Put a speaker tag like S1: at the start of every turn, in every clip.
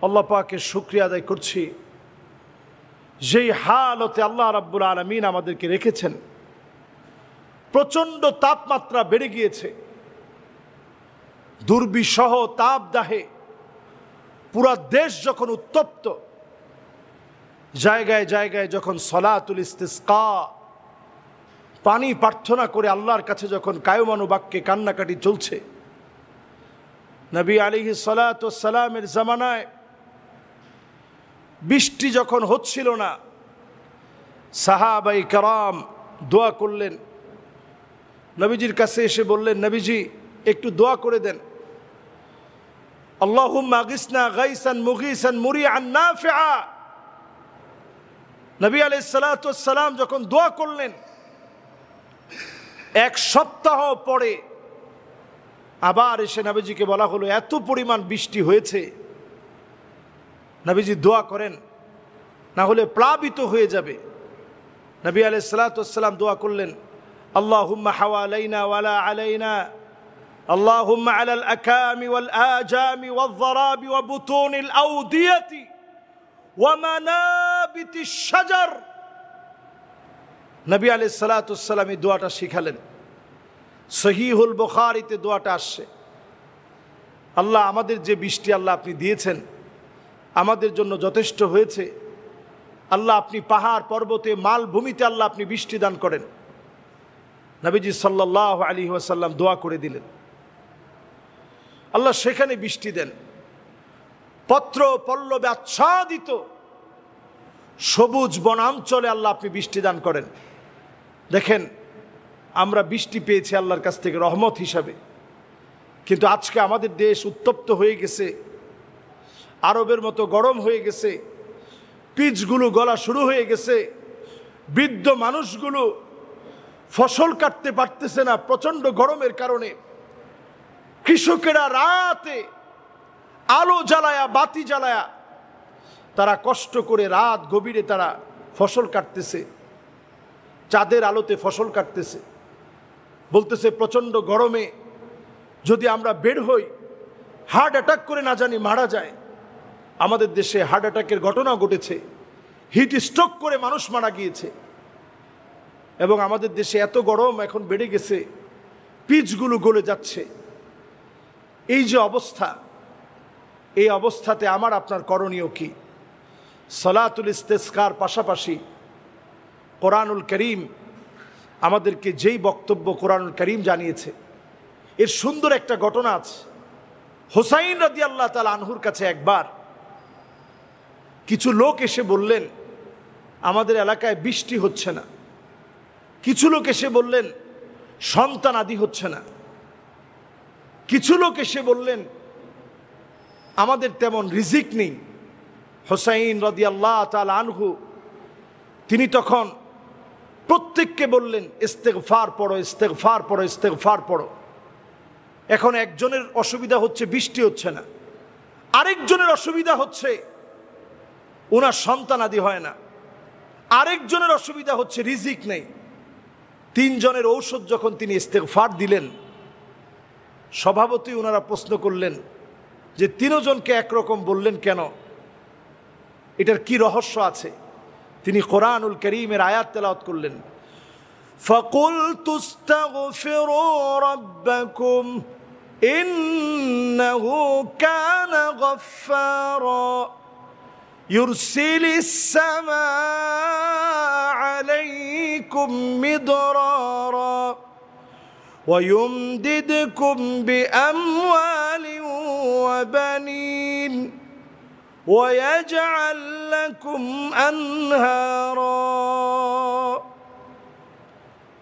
S1: আল্লাহ পাকের শুকরিয়া আদায় করছি, যেই হালতে আল্লাহ রাব্বুল আলামিন আমাদেরকে রেখেছেন। প্রচণ্ড তাপমাত্রা বেড়ে গিয়েছে, দুর্বিষহ তাপদাহে পুরা দেশ যখন উত্তপ্ত, জায়গায় জায়গায় যখন সলাতুল ইস্তিসকা পানি প্রার্থনা করে আল্লাহর কাছে যখন কায়মানুবাক্যে কান্নাকাটি চলছে, নবী আলাইহিস সালাতু ওয়াস সালামের জামানায় বৃষ্টি যখন হচ্ছিল না, সাহাবায়ে কেরাম দোয়া করলেন, নবীজির কাছে এসে বললেন, নবীজি একটু দোয়া করে দেন, আল্লাহুম্মা আগিসনা গাইসান মুগীসান মুরিআন নাফিআ। নবী আলাইহিস সালাতু ওয়াস সালাম যখন দোয়া করলেন, এক সপ্তাহ পরে আবার এসে নবীজিকে বলা হলো এত পরিমাণ বৃষ্টি হয়েছে, নবীজি দোয়া করেন, না হলে প্লাবিত হয়ে যাবে। নবী আলাইহিস সালাতু ওয়াস সালাম দোয়া করলেন, আল্লাহুম্মা হাওয়ালাইনা ওয়ালা আলাইনা, আল্লাহুম্মা আলাল আকামি ওয়াল আজামি ওয়াল যারাবি ওয়া বুতুনিল আউদিয়াতি ওয়া মানাবিতিশ শাজার। নবী আলাইহিস সালাতু ওয়াস সালাম এই দোয়াটা শিখালেন। সহিহুল বুখারীতে দোয়াটা আসছে, আল্লাহ আমাদের যে বৃষ্টি আল্লাহ আপনি দিয়েছেন আমাদের জন্য যথেষ্ট হয়েছে। আল্লাহ আপনি পাহাড় পর্বতে মালভূমিতে আল্লাহ আপনি বৃষ্টি দান করেন। নবীজি সাল্লাল্লাহু আলাইহি ওয়াসাল্লাম দোয়া করে দিলেন, আল্লাহ সেখানে বৃষ্টি দেন। পত্র পল্লবে আচ্ছাদিত সবুজ বনাঞ্চলে আল্লাহ আপনি বৃষ্টি দান করেন। দেখেন, আমরা বৃষ্টি পেয়েছি আল্লাহর কাছ থেকে রহমত হিসাবে, কিন্তু আজকে আমাদের দেশ উত্তপ্ত হয়ে গেছে, আরবের মতো গরম হয়ে গেছে, পিচগুলো গলা শুরু হয়ে গেছে, বৃদ্ধ মানুষগুলো ফসল কাটতে পারতেছে না প্রচণ্ড গরমের কারণে। কৃষকেরা রাতে আলো জ্বালায়া বাতি জ্বালায়া তারা কষ্ট করে রাত গভীরে তারা ফসল কাটতেছে, চাঁদের আলোতে ফসল কাটতেছে। বলতেছে প্রচণ্ড গরমে যদি আমরা বের হই হার্ট অ্যাটাক করে না জানি মারা যায়। আমাদের দেশে হার্ট অ্যাটাকের ঘটনা ঘটেছে, হিট স্ট্রোক করে মানুষ মারা গিয়েছে। এবং আমাদের দেশে এত গরম এখন বেড়ে গেছে, পিচগুলো গলে যাচ্ছে। এই যে অবস্থা, এই অবস্থাতে আমার আপনার করণীয় কি? সলাতুল ইস্তিসকার পাশাপাশি কোরআনুল করিম আমাদেরকে যেই বক্তব্য কোরআনুল করিম জানিয়েছে, এর সুন্দর একটা ঘটনা আছে। হুসাইন রাদিয়াল্লাহু তাআলা আনহুর কাছে একবার কিছু লোক এসে বললেন, আমাদের এলাকায় বৃষ্টি হচ্ছে না। কিছু লোক এসে বললেন, সন্তান আদি হচ্ছে না। কিছু লোক এসে বললেন, আমাদের তেমন রিজিক নেই। হুসাইন রাদিয়াল্লাহু তাআলা আনহু তিনি তখন প্রত্যেককে বললেন, ইস্তেগফার পড়ো, ইস্তেগফার পড়ো, ইস্তেগফার পড়ো। এখন একজনের অসুবিধা হচ্ছে বৃষ্টি হচ্ছে না, আরেকজনের অসুবিধা হচ্ছে ওনার সন্তান আদি হয় না, আরেকজনের অসুবিধা হচ্ছে রিজিক নেই। তিনজনের ঔষধ যখন তিনি ইস্তেগফার দিলেন, স্বভাবতই ওনারা প্রশ্ন করলেন যে তিনজনকে একরকম বললেন কেন, এটার কি রহস্য আছে? তিনি কোরআনুল কারীমের আয়াত তেলাওয়াত করলেন, ফাকুলতু ইস্তাগফিরু রাব্বাকুম ইন্নাহু কানা গাফফারা ইউরসিলিস সামাআ আলাইকুম মিদরারা ويمددكم بأموال وبنين ويجعل لكم أنهارا।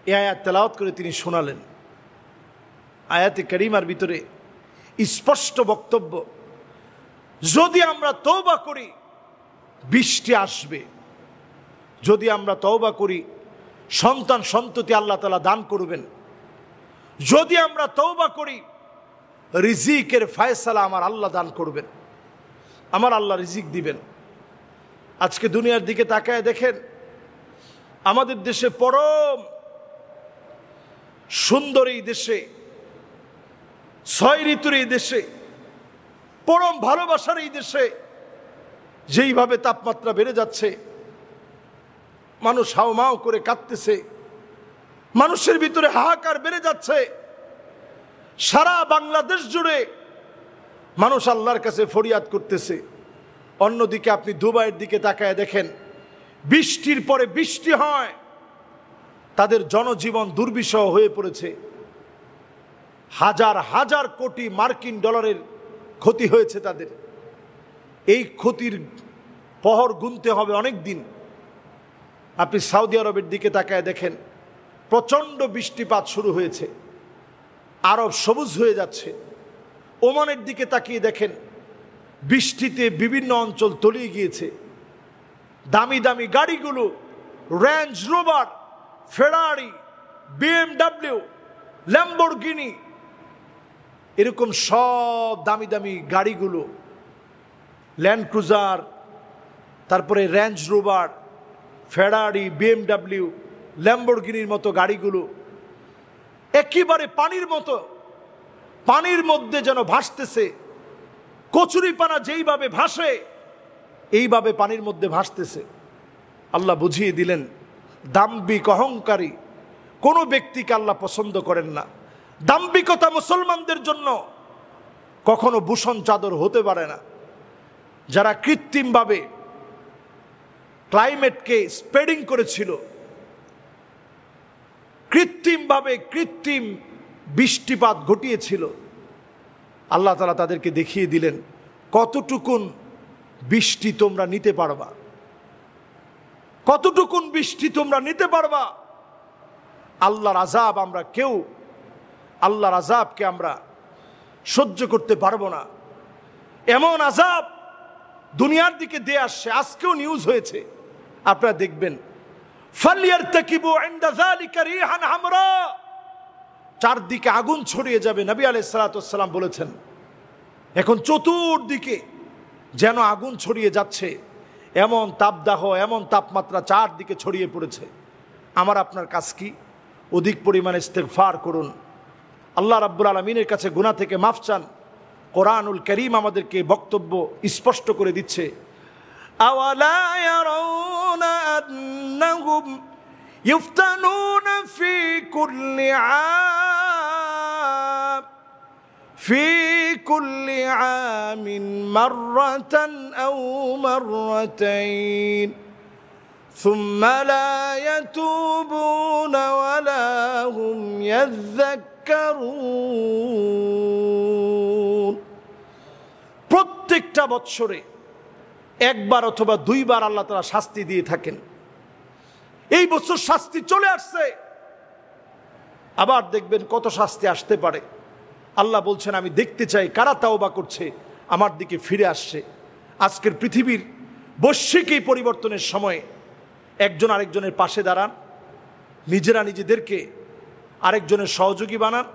S1: এই আয়াত তেলাওয়াত করে তিনি শোনালেন। আয়াতে কারিমার ভিতরে স্পষ্ট বক্তব্য, যদি আমরা তওবা করি বৃষ্টি আসবে, যদি আমরা তওবা করি সন্তান সন্ততি আল্লাহ তাআলা দান করবেন, যদি আমরা তওবা করি রিজিকের ফয়সালা আমার আল্লাহ দান করবেন, আমার আল্লাহ রিজিক দিবেন। আজকে দুনিয়ার দিকে তাকায় দেখেন, আমাদের দেশে পরম সুন্দর এই দেশে, ছয় ঋতুর এই দেশে, পরম ভালোবাসার এই দেশে যেইভাবে তাপমাত্রা বেড়ে যাচ্ছে, মানুষ হাউমাউ করে কাঁদতেছে, মানুষের ভিতরে হাহাকার বেড়ে যাচ্ছে। সারা বাংলাদেশ জুড়ে মানুষ আল্লাহর কাছে ফরিয়াদ করতেছে। অন্যদিকে আপনি দুবাইয়ের দিকে তাকায় দেখেন, বৃষ্টির পরে বৃষ্টি হয়, তাদের জনজীবন দুর্বিষহ হয়ে পড়েছে। হাজার হাজার কোটি মার্কিন ডলারের ক্ষতি হয়েছে তাদের। এই ক্ষতির পহর গুনতে হবে অনেক দিন। আপনি সৌদি আরবের দিকে তাকায় দেখেন, প্রচণ্ড বৃষ্টিপাত শুরু হয়েছে, আরব সবুজ হয়ে যাচ্ছে। ওমানের দিকে তাকিয়ে দেখেন, বৃষ্টিতে বিভিন্ন অঞ্চল তলিয়ে গিয়েছে। দামি দামি গাড়িগুলো, রেঞ্জ রোভার, ফেরারি, BMW, ল্যাম্বরগিনি, এরকম সব দামি দামি গাড়িগুলো, ল্যান্ড ক্রুজার, তারপরে রেঞ্জ রোভার, ফেরারি, BMW, ল্যাম্বরগিনির মতো গাড়িগুলো একেবারে পানির মতো, পানির মধ্যে যেন ভাসতেছে। কচুরিপানা যেইভাবে ভাসে, এইভাবে পানির মধ্যে ভাসতেছে। আল্লাহ বুঝিয়ে দিলেন, দাম্ভিক অহংকারী কোনো ব্যক্তিকে আল্লাহ পছন্দ করেন না। দাম্ভিকতা মুসলমানদের জন্য কখনো ভূষণ চাদর হতে পারে না। যারা কৃত্রিমভাবে ক্লাইমেটকে স্প্রেডিং করেছিল, কৃত্রিমভাবে কৃত্রিম বৃষ্টিপাত ঘটিয়েছিল, আল্লাহ তাআলা তাদেরকে দেখিয়ে দিলেন কতটুকুন বৃষ্টি তোমরা নিতে পারবা, কতটুকুন বৃষ্টি তোমরা নিতে পারবা। আল্লাহর আযাব আমরা কেউ, আল্লাহর আযাবকে আমরা সহ্য করতে পারবো না। এমন আযাব দুনিয়ার দিকে দিয়ে আসছে। আজকেও নিউজ হয়েছে, আপনারা দেখবেন, ফালইয়ারতাকিবু ইনদা যালিকা রিহান হামরা, চারদিকে আগুন ছড়িয়ে যাবে। নবী আলাইহিস সালাতু ওয়াস সালাম বলেছেন, এখন চতুর্দিকে যেন আগুন ছড়িয়ে যাচ্ছে, এমন তাপদাহ, এমন তাপমাত্রা চারদিকে ছড়িয়ে পড়েছে। আমার আপনার কাজ কি? অধিক পরিমাণে ইস্তেগফার করুন, আল্লাহ রাব্বুল আলামিনের কাছে গুনাহ থেকে মাফ চান। কোরআনুল কারীম আমাদেরকে বক্তব্য স্পষ্ট করে দিচ্ছে, আওয়ালা ইয়ারাউনা আন্নাহুম ইফতানুনা ফি কুল্লি আমিন মাররাতান আও মাররাতাইন সুম্মা লা ইয়াতুবুনা ওয়ালা হুম ইয়াযাক্কারুন। প্রত্যেকটা বৎসরে একবার অথবা দুইবার আল্লাহ তাআলা শাস্তি দিয়ে থাকেন। এই বছর শাস্তি চলে আসছে, আবার দেখবেন কত শাস্তি আসতে পারে। আল্লাহ বলছেন, আমি দেখতে চাই কারা তাওবা করছে, আমার দিকে ফিরে আসছে। আজকের পৃথিবীর বৈশ্বিক এই পরিবর্তনের সময়ে একজন আরেকজনের পাশে দাঁড়ান, নিজেরা নিজেদেরকে আরেকজনের সহযোগী বানান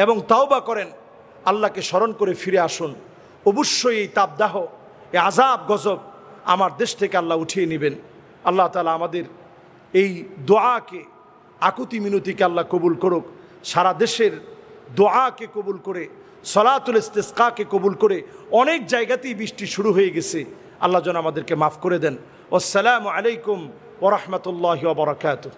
S1: এবং তাওবা করেন, আল্লাহকে স্মরণ করে ফিরে আসুন। অবশ্যই এই তাপদাহ, এই আযাব গজব আমার দেশ থেকে আল্লাহ উঠিয়ে নেবেন। আল্লাহ তাআলা আমাদের এই দোয়াকে, আকুতি মিনতিকে আল্লাহ কবুল করুক। সারা দেশের দোয়াকে কবুল করে, সলাতুল ইস্তিসকাকে কবুল করে, অনেক জায়গাতেই বৃষ্টি শুরু হয়ে গেছে। আল্লাহ যেন আমাদেরকে মাফ করে দেন। আসসালামু আলাইকুম ওয়া রাহমাতুল্লাহি ওয়া বারাকাতুহু।